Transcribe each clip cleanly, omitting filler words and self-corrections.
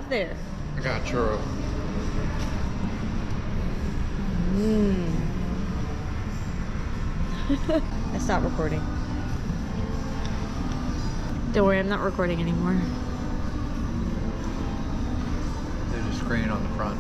have there? I got churro. I stopped recording. Don't worry, I'm not recording anymore. There's a screen on the front.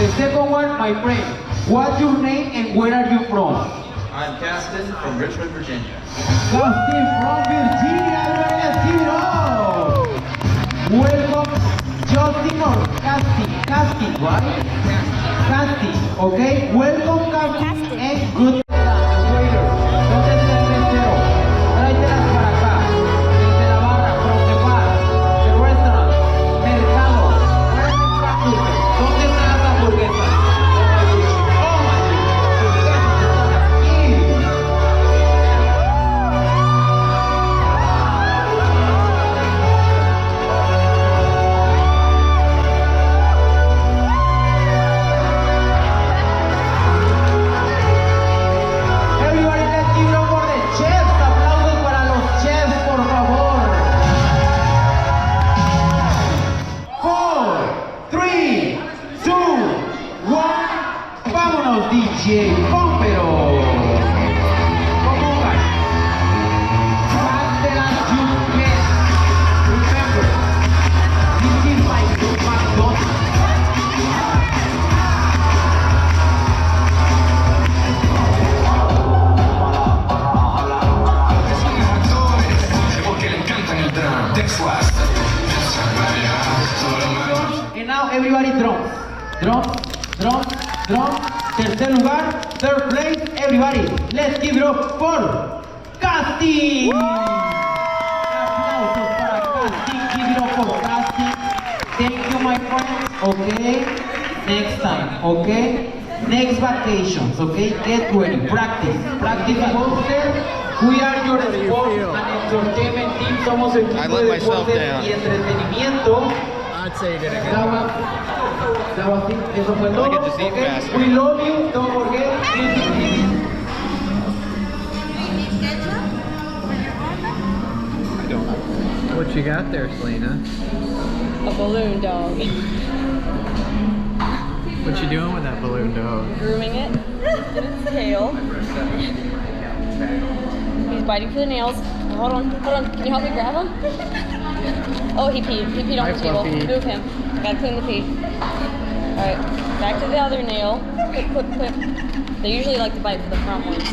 The second one, my friend, what's your name and where are you from? I'm Caston from Richmond, Virginia. Caston from Virginia, let's give it up! Welcome, Justin or Casting? Casting, right? Casting, okay? Welcome, Casting, and good. DJ Pompero. Come on, guys. Faster as you can. Remember, this is my new McDonald's. And now everybody drums. Drums, drums, drums. Tercer lugar, third place, everybody. Let's give it up for Casting. Aplausos para Casting. Give it up for Casting. Thank you, my friends. Okay. Next time. Okay. Next vacations. Okay. Get ready. Practice. Practice at home. We are your sports and entertainment team. Somos el equipo de deportes y entretenimiento. I'd say you're gonna get Eso fue todo. Okay. We love you. Don't forget. What you got there, Selena? A balloon dog. What you doing with that balloon dog? Grooming it in its tail. He's biting for the nails. Hold on, hold on. Can you help me grab him? Oh, he peed. He peed on the table. Move him. I gotta clean the pee. Alright, back to the other nail. Clip, clip, clip. They usually like to bite for the front ones.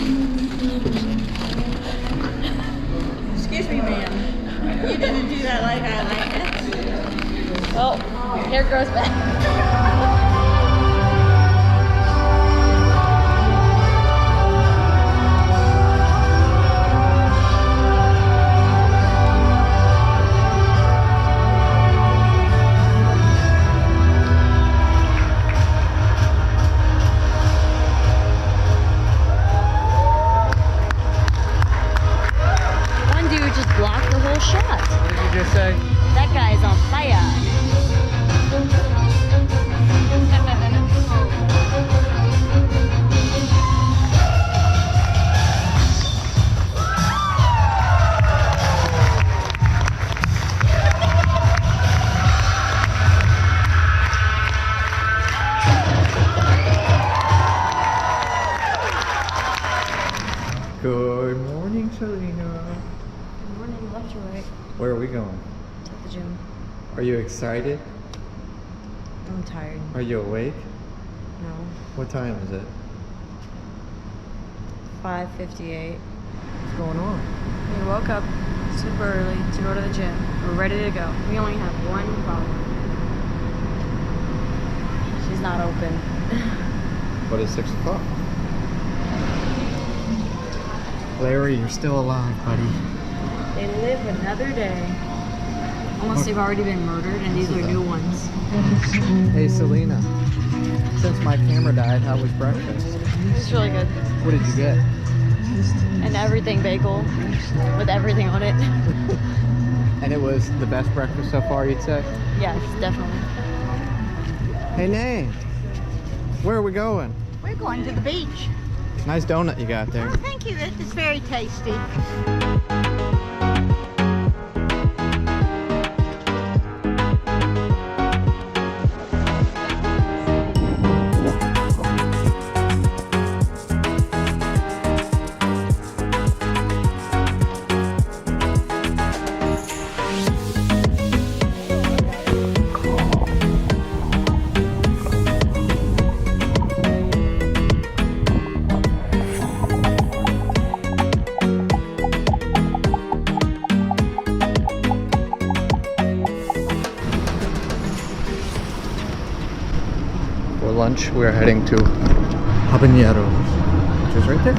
Excuse me, ma'am. You didn't do that like I like it. Well, hair grows back. What did you just say? That guy's on fire. Good morning, Selena. Good morning, left or right? Where are we going? To the gym. Are you excited? I'm tired. Are you awake? No. What time is it? 5:58. What's going on? We woke up super early to go to the gym. We're ready to go. We only have one problem. She's not open. But it's 6 o'clock. Larry, you're still alive, buddy. They live another day. Unless they've already been murdered and these are new ones. Hey, Selena. Since my camera died, how was breakfast? It's really good. What did you get? An everything bagel with everything on it. And it was the best breakfast so far, you'd say? Yes, definitely. Hey, Nay. Where are we going? We're going to the beach. Nice donut you got there. Oh, thank you. It is very tasty. For lunch, we're heading to Habanero, which is right there.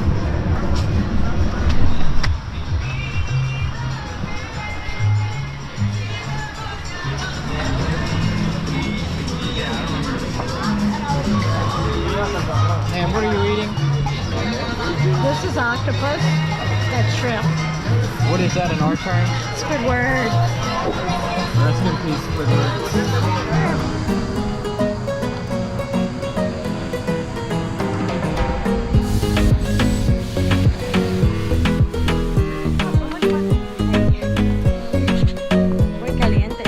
And what are you eating? This is octopus. That's shrimp. What is that in our term? Squidward. Rest in peace, Squidward. Muy caliente.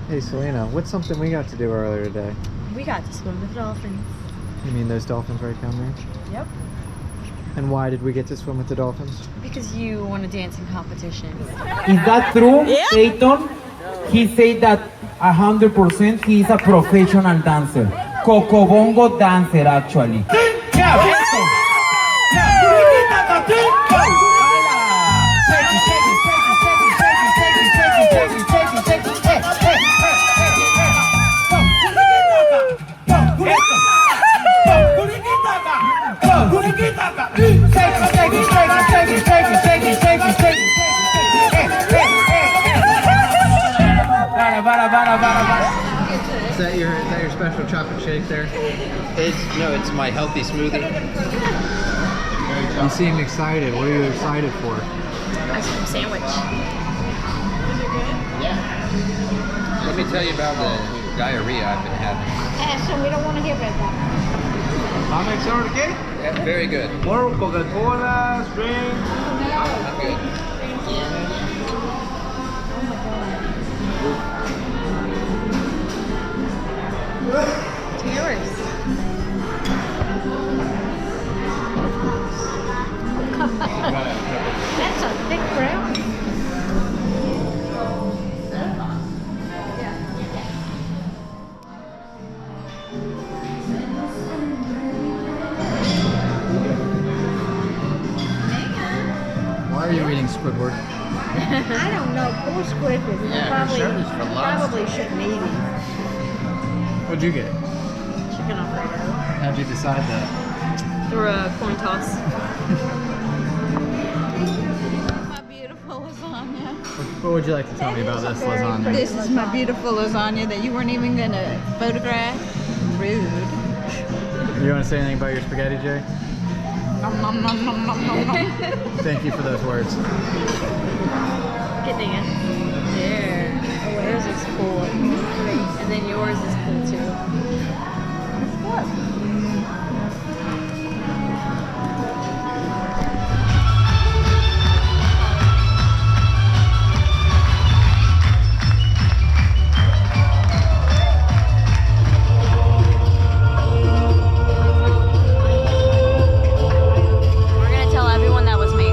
Hey, Selena, what's something we got to do earlier today? We got to swim with dolphins. You mean those dolphins right down there? Yep. And why did we get to swim with the dolphins? Because you won a dancing competition. Is that true, Dayton? He said that 100% he is a professional dancer. Cocobongo dancer, actually. Is that your special chocolate shake there? It's my healthy smoothie. You seem excited. What are you excited for? Ice cream sandwich. Let me tell you about the diarrhea I've been having. So we don't want to hear about that. Yeah, very good. More Coca-Cola, drinks. I'm good. It's yours. That's a thick brownie. Why are you eating Squidward? I don't know. Poor Squidward. Yeah, her shirt is for love. Probably shouldn't eat him. What'd you get? chicken Alfredo. How'd you decide that? Through a coin toss. My beautiful lasagna. What would you like to tell me about this lasagna? This is my beautiful lasagna that you weren't even gonna photograph. Rude. You want to say anything about your spaghetti, Jay? Nom, nom, nom, nom, nom, nom, nom. Thank you for those words. Get Dan. There. Oh, yours is cool. And then yours is cool too. We're gonna tell everyone that was me.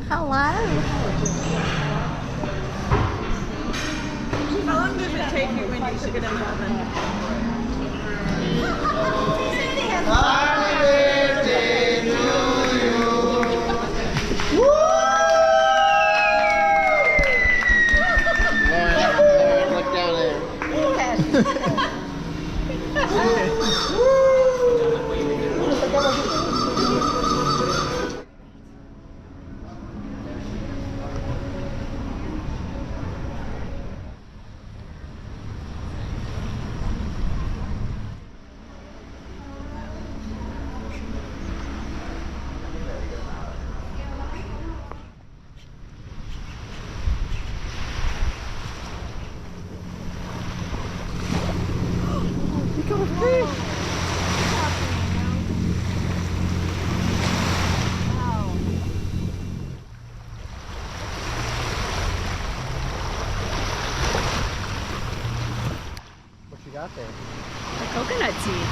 Hello. How long does it take you when you cook it in the oven? Look down there. What you got there? The coconut tea.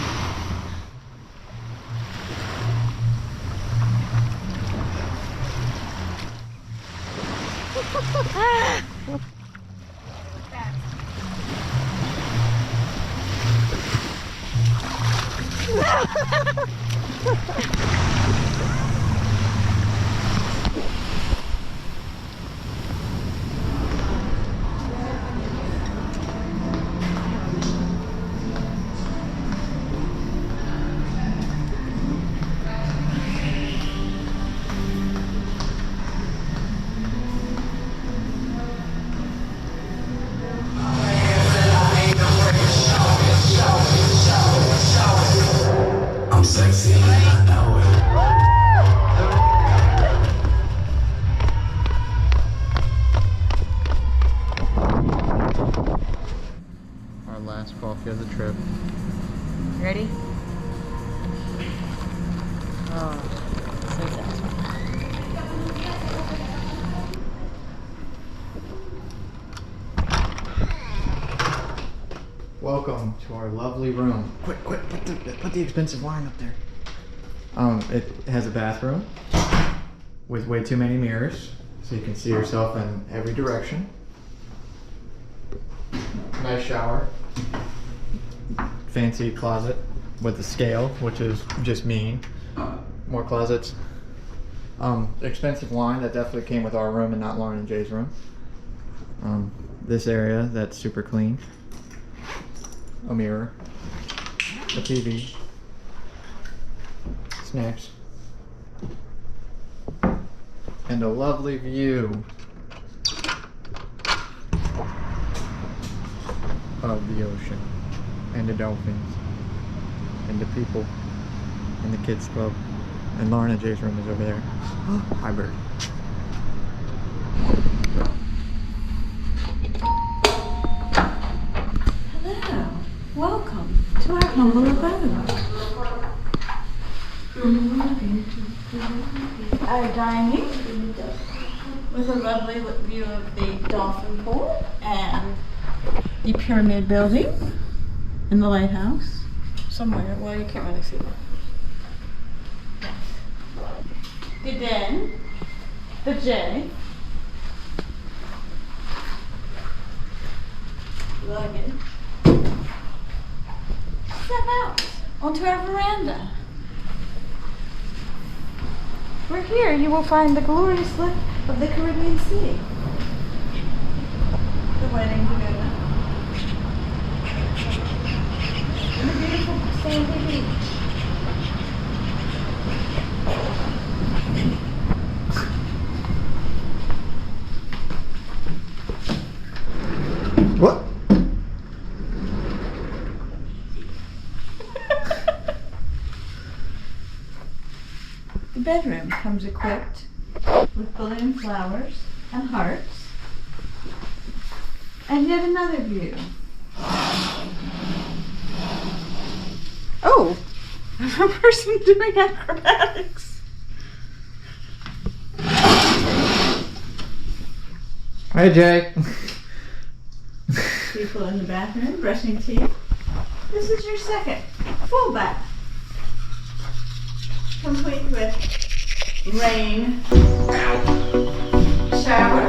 I'm sexy and I know it. Our last coffee of the trip. You ready? Oh, so satisfying. Welcome to our lovely room. Quick, put the expensive wine up there. It has a bathroom with way too many mirrors, so you can see yourself in every direction. Nice shower. Fancy closet with a scale, which is just mean. More closets. Expensive wine that definitely came with our room and not Lauren and Jay's room. This area that's super clean. A mirror, a TV, snacks, and a lovely view of the ocean and the dolphins and the people and the kids club. And Lauren and Jay's room is over there. Hi, bird. Welcome to our humble abode. Our dining with a lovely view of the dolphin pool and the pyramid building and the lighthouse. Somewhere. Well, you can't really see that. The den. The J. Luggage. Step out onto our veranda. We're here. You will find the glorious look of the Caribbean Sea. The wedding pagoda. And the beautiful sandy beach. What? The bedroom comes equipped with balloon flowers and hearts. And yet another view. Oh, a person doing acrobatics. Hi, Jay. People in the bathroom brushing teeth. This is your second full bath. Complete with rain, shower,